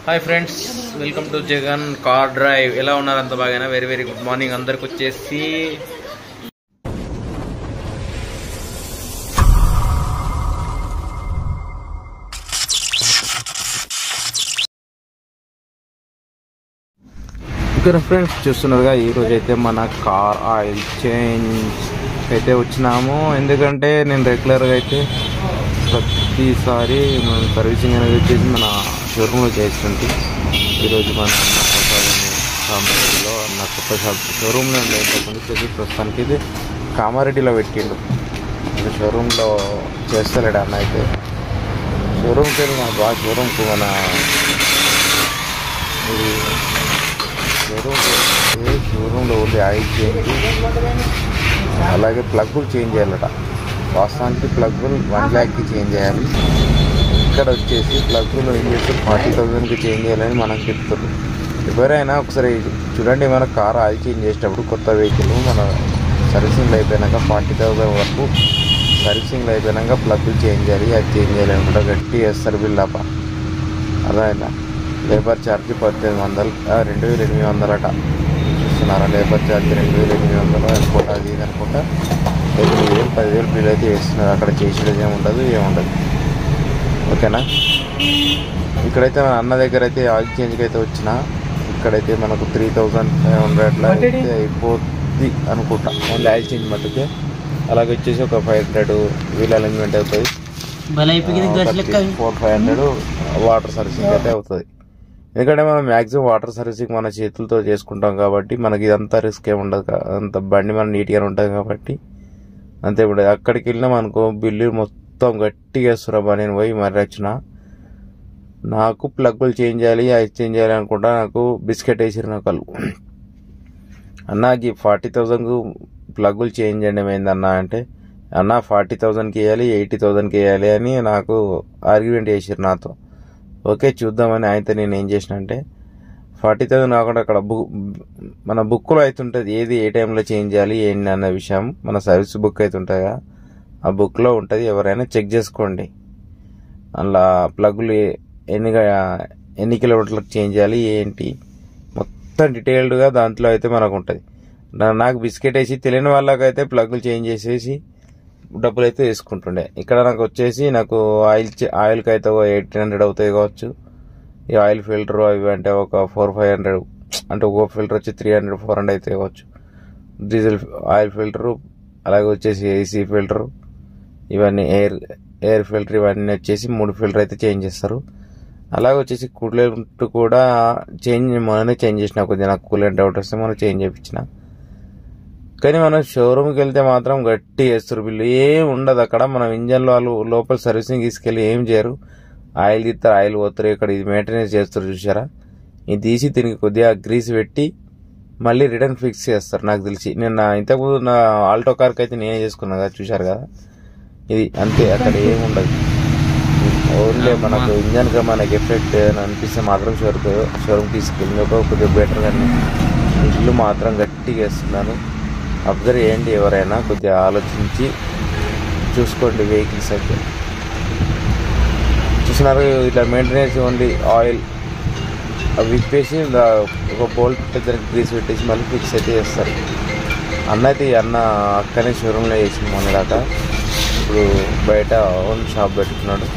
Hi friends, welcome to Jagan car drive. ఎలా ఉన్నారు? అంత బాగానే. వెరీ వెరీ గుడ్ మార్నింగ్ అందరికి. వచ్చేసి ఇక్కడ ఫ్రెండ్స్ చూస్తున్నారుగా, ఈరోజు అయితే మన కార్ ఆయిల్ చేంజ్ అయితే వచ్చినాము. ఎందుకంటే నేను రెగ్యులర్గా అయితే ప్రతిసారి సర్వీసింగ్ అనేది వచ్చేసి మన షోరూంలో చేస్తుంటే, ఈరోజు మన అన్న ప్రసాద్ కామారెడ్డిలో అన్న కొత్త షోరూంలో వచ్చేసి ప్రస్తుతానికి ఇది కామారెడ్డిలో పెట్టిండు. షోరూంలో చేస్తలేడు అన్న. అయితే షోరూమ్కి వెళ్ళి మన బాగా షోరూమ్కి మన ఇది షోరూంలో ఓన్లీ ఆయిల్ చేంజ్, అలాగే ప్లగ్గులు చేంజ్ చేయాలట. వాస్తవానికి ప్లగ్గులు 1 lakh చేంజ్ చేయాలి. ఇక్కడ వచ్చేసి ప్లగ్గులు ఏం చేస్తే 40,000కి చేంజ్ చేయాలని మనకు చెప్తారు. ఎవరైనా ఒకసారి చూడండి, మన కార్ ఆయిల్ చేంజ్ చేసేటప్పుడు కొత్త వెహికల్ మన సర్వీసింగ్లో అయిపోయినాక 40,000 వరకు సర్వీసింగ్లో అయిపోయినాక ప్లగ్గులు చేంజ్ చేయాలి. అది చేంజ్ చేయాలి అనుకుంటా గట్టి వేస్తారు బిల్లాప. అదైనా లేబర్ ఛార్జ్ 1,800, 2,800 అట. చూస్తున్నారా? లేబర్ ఛార్జ్ 2,800 అనుకుంటా. అది ఇది అనుకుంటా 8,000 10,000 బిల్ అయితే వేస్తున్నారు. అక్కడ చేసేది ఏముండదు. ఓకేనా? ఇక్కడైతే మన అన్న దగ్గర అయితే ఆయిల్ చేంజ్కి అయితే వచ్చిన. ఇక్కడైతే మనకు 3,500 అయితే అయిపోద్ది అనుకుంటా, ఓన్లీ ఆయిల్ చేంజ్ మట్టుకే. అలాగే వచ్చేసి ఒక 500 వీల్ అలైన్మెంట్ అవుతుంది. 400-500 వాటర్ సర్వీసింగ్ అయితే అవుతుంది. ఎందుకంటే మనం మ్యాక్సిమం వాటర్ సర్వీసింగ్ మన చేతులతో చేసుకుంటాం కాబట్టి మనకి ఇదంతా రిస్క్ ఏమి ఉండదు. అంత బండి మన నీట్గానే ఉంటుంది కాబట్టి అంతే. ఇప్పుడు అక్కడికి వెళ్ళినాం అనుకో, బిల్లు మొత్తం గట్టిగా వేస్తున్నా. నేను పోయి మరి వచ్చిన, నాకు ప్లగ్గులు చేంజ్ చేయాలి, ఐస్ చేంజ్ చేయాలి అనుకుంటా. నాకు బిస్కెట్ వేసిరు నాకు వాళ్ళు. అన్నకి 40,000కు ప్లగ్గులు చేంజ్ చేయడం ఏందన్నా అంటే, అన్న 40,000కి వేయాలి, 80,000కి వేయాలి అని నాకు ఆర్గ్యుమెంట్ చేసిరు నాతో. ఓకే చూద్దామని అయితే నేను ఏం చేసిన అంటే, 40,000 కాకుండా అక్కడ మన బుక్లో అయితే ఉంటుంది ఏది ఏ టైంలో చేంజ్ చేయాలి ఏంటి అన్న విషయం. మన సర్వీస్ బుక్ అయితే ఉంటుంది కదా, ఆ బుక్లో ఉంటుంది. ఎవరైనా చెక్ చేసుకోండి. అలా ప్లగ్గులు ఎన్ని కిలోమీటర్లకు చేంజ్ చేయాలి ఏంటి మొత్తం డీటెయిల్డ్గా దాంట్లో అయితే మనకు ఉంటుంది. నాకు బిస్కెట్ వేసి తెలియని వాళ్ళకైతే ప్లగ్గులు చేంజ్ చేసేసి డబ్బులు అయితే వేసుకుంటుండే. ఇక్కడ నాకు వచ్చేసి నాకు ఆయిల్కి అయితే 1,800 అవుతాయి కావచ్చు. ఈ ఆయిల్ ఫిల్టర్ అవి అంటే ఒక 400-500, అంటే ఒక ఫిల్టర్ వచ్చి 300-400 అయితే కావచ్చు. డీజిల్ ఆయిల్ ఫిల్టరు, అలాగే వచ్చేసి ఏసీ ఫిల్టరు, ఇవన్నీ ఎయిర్ ఫిల్టర్, ఇవన్నీ వచ్చేసి 3 ఫిల్టర్ అయితే చేంజ్ చేస్తారు. అలాగే వచ్చేసి కూలెంట్ కూడా మొన్ననే చేంజ్ చేసిన. కొద్దిగా నాకు కూలెంట్ అవుట్ వస్తే మనం చేంజ్ చేయించిన. కానీ మనం షోరూమ్కి వెళ్తే మాత్రం గట్టి వేస్తారు బిల్లు. ఏం ఉండదు అక్కడ. మనం ఇంజన్లో వాళ్ళు లోపల సర్వీసింగ్ తీసుకెళ్ళి ఏం చేయరు. ఆయిల్ తీస్తారు, ఆయిల్ పోతారు. ఇక్కడ ఇది మెయింటెనెన్స్ చేస్తారు. చూసారా? ఇది తీసి దీనికి కొద్దిగా గ్రీస్ పెట్టి మళ్ళీ రిటర్న్ ఫిక్స్ చేస్తారు. నాకు తెలిసి నేను ఇంతకుముందు నా ఆల్టో కార్కి అయితే నేనే చేసుకున్నా కదా, చూశారు కదా. ఇది అంతే, అక్కడ ఏముండదు. ఓన్లీ మనకు ఇంజన్గా మనకి ఎఫెక్ట్ అనిపిస్తే మాత్రం షోరూమ్ తీసుకెళ్ళి కొద్దిగా బెటర్. కానీ ఇల్లు మాత్రం గట్టిగా వేస్తున్నాను. అబ్జర్వ్ చేయండి, ఎవరైనా కొద్దిగా ఆలోచించి చూసుకోండి వెహికల్స్ అయితే. చూస్తున్నారు ఇట్లా మెయింటెనెన్స్ ఓన్లీ ఆయిల్ అవి విప్పేసి ఒక బోల్ట్ పెద్దకి గ్రీస్ పెట్టేసి మళ్ళీ ఫిక్స్ అయితే చేస్తారు. అన్న అక్కనే షోరూంలో చేసింది మొన్నదాకా. ఇప్పుడు బయట ఓన్ షాప్ పెట్టుకున్నాడు.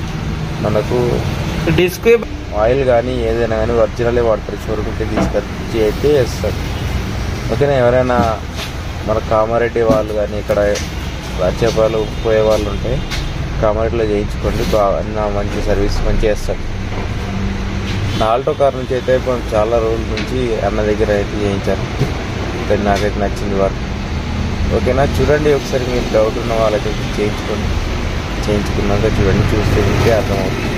మనకు డిస్క్ ఆయిల్ కానీ ఏదైనా కానీ ఒరిజినలే వాడతారు. షోరూమ్కి తీసుకొచ్చి అయితే వేస్తారు. ఓకేనా? ఎవరైనా మన కామారెడ్డి వాళ్ళు కానీ ఇక్కడ రాజ్యపాలు పోయే వాళ్ళు ఉంటే కామారెడ్డిలో చేయించుకోండి. బాగా మంచి సర్వీస్ మంచిగా చేస్తాడు. నా ఆల్టో కార్ నుంచి అయితే చాలా రోజుల నుంచి అన్న దగ్గర అయితే చేయించాను. కానీ నాకైతే నచ్చింది వర్క్. ఓకేనా? చూడండి ఒకసారి, మీరు డౌట్ ఉన్న వాళ్ళకి చేయించుకోండి. చేయించుకున్నాక చూడండి, చూస్తే ఇంకే అర్థమవుతుంది.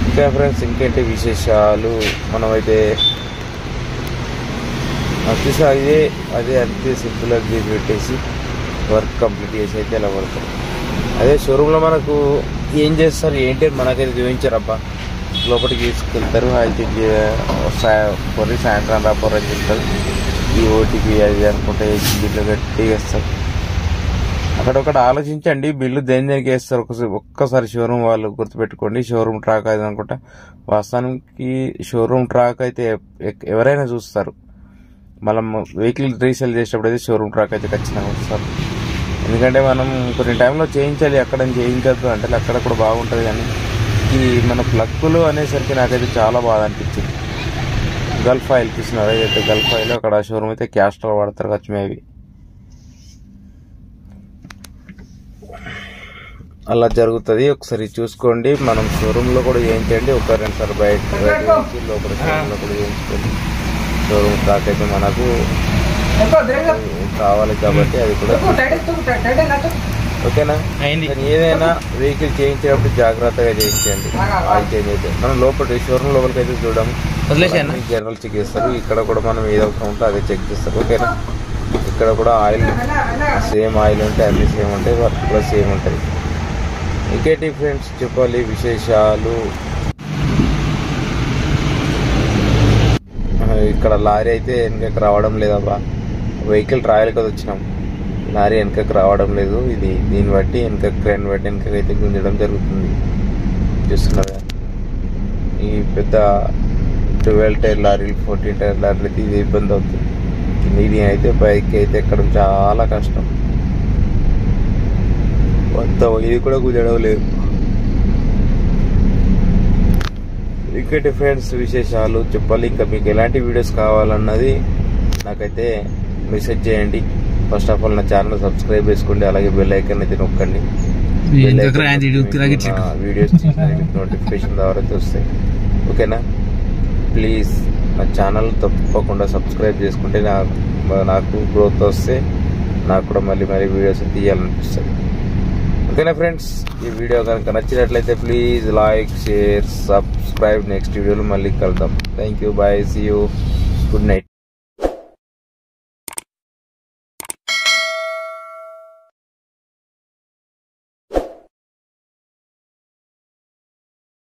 ఇంకా ఫ్రెండ్స్ ఇంకేంటి విశేషాలు? మనమైతే వచ్చేసి అదే అంతే సింపుల్గా గ్రీజ్ పెట్టేసి వర్క్ కంప్లీట్ చేసి అయితే అలా పడతారు. అదే షోరూంలో మనకు ఏం చేస్తారు ఏంటి అని మనకైతే చూపించారబ్బా. లోపలికి తీసుకెళ్తారు, అయితే పొర్రి సాయంత్రం రాపోరని చెప్తారు. ఈ ఓటీపీ అది అనుకుంటే దీంట్లో గట్టిగా వేస్తారు. అక్కడొకటి ఆలోచించండి, బిల్లు దేనికి వేస్తారు ఒక్కసారి షోరూమ్ వాళ్ళు గుర్తుపెట్టుకోండి. షోరూమ్ ట్రాక్ అయితే అనుకుంటా, వాస్తవానికి షోరూమ్ ట్రాక్ అయితే ఎవరైనా చూస్తారు. మనం వెహికల్ రీసేల్ చేసేటప్పుడు అయితే షోరూమ్ ట్రాక్ అయితే ఖచ్చితంగా వస్తారు. ఎందుకంటే మనం కొన్ని టైంలో చేయించాలి, అక్కడ చేయించద్దు అంటే అక్కడ కూడా బాగుంటుంది. కానీ ఈ మన ప్లగ్గులు అనేసరికి నాకైతే చాలా బాధ అనిపించింది. గల్ఫ్ ఆయిల్ చూసినారు, ఏదైతే గల్ఫ్ ఆయిల్ అక్కడ షోరూమ్ అయితే క్యాస్ట్రాల్ వాడతారు ఖర్చు మేబీ. అలా జరుగుతుంది, ఒకసారి చూసుకోండి. మనం షోరూంలో కూడా చేయించండి, ఒక 2 సార్లు బయట లోపల షోరూంలో కూడా చేయించుకోండి. షోరూమ్ ట్రాక్ అయితే మనకు కావాలి కాబట్టి అది కూడా ఓకేనా. ఏదైనా వెహికల్ చేయించేటప్పుడు జాగ్రత్తగా చేయించండి. ఆయిల్ చేంజ్ అయితే మనం లోపల షోరూమ్ లోపలికి అయితే చూడము, జనరల్ చెక్ చేస్తారు. ఇక్కడ కూడా మనం ఏదో ఒకటి ఉంటే అదే చెక్ చేస్తారు, ఓకేనా. ఇక్కడ కూడా ఆయిల్ సేమ్ ఆయిల్ ఉంటే అన్ని సేమ్ ఉంటాయి, వర్క్ కూడా సేమ్ ఉంటుంది. ఇంకేంటి ఫ్రెండ్స్ చెప్పాలి విశేషాలు. ఇక్కడ లారీ అయితే వెనకకి రావడం లేదబ్బా. వెహికల్ ట్రయల్ కదా వచ్చినాం, లారీ వెనకకి రావడం లేదు. ఇది దీన్ని బట్టి వెనకకి క్రేన్ బట్టి వెనకకి అయితే గుంజడం జరుగుతుంది. చూస్తున్నారు ఈ పెద్ద 12 టైర్ లారీలు 14 టైర్ లారీలు అయితే ఇది ఇబ్బంది అవుతుంది. ఇది అయితే బైక్ అయితే ఎక్కడం చాలా కష్టం. మొత్తం ఇది కూడా గుంజడం లేదు. ఇంకటి ఫ్రెండ్స్ విశేషాలు చెప్పాలి. ఇంకా మీకు ఎలాంటి వీడియోస్ కావాలన్నది నాకైతే మెసేజ్ చేయండి. ఫస్ట్ ఆఫ్ ఆల్ నా ఛానల్ సబ్స్క్రైబ్ చేసుకోండి, అలాగే బెల్ ఐకాన్ అయితే నొక్కండి. వీడియోస్ నోటిఫికేషన్ ద్వారా వస్తాయి, ఓకేనా. ప్లీజ్ నా ఛానల్ తప్పకుండా సబ్స్క్రైబ్ చేసుకుంటే నాకు గ్రోత్ వస్తే నాకు కూడా మళ్ళీ వీడియోస్ తీయాలనిపిస్తుంది, ఓకేనా ఫ్రెండ్స్. ఈ వీడియో కనుక నచ్చినట్లయితే please like, share, subscribe. Next వీడియోలో మళ్ళీ కలుద్దాం. Thank you, bye, see you, good night.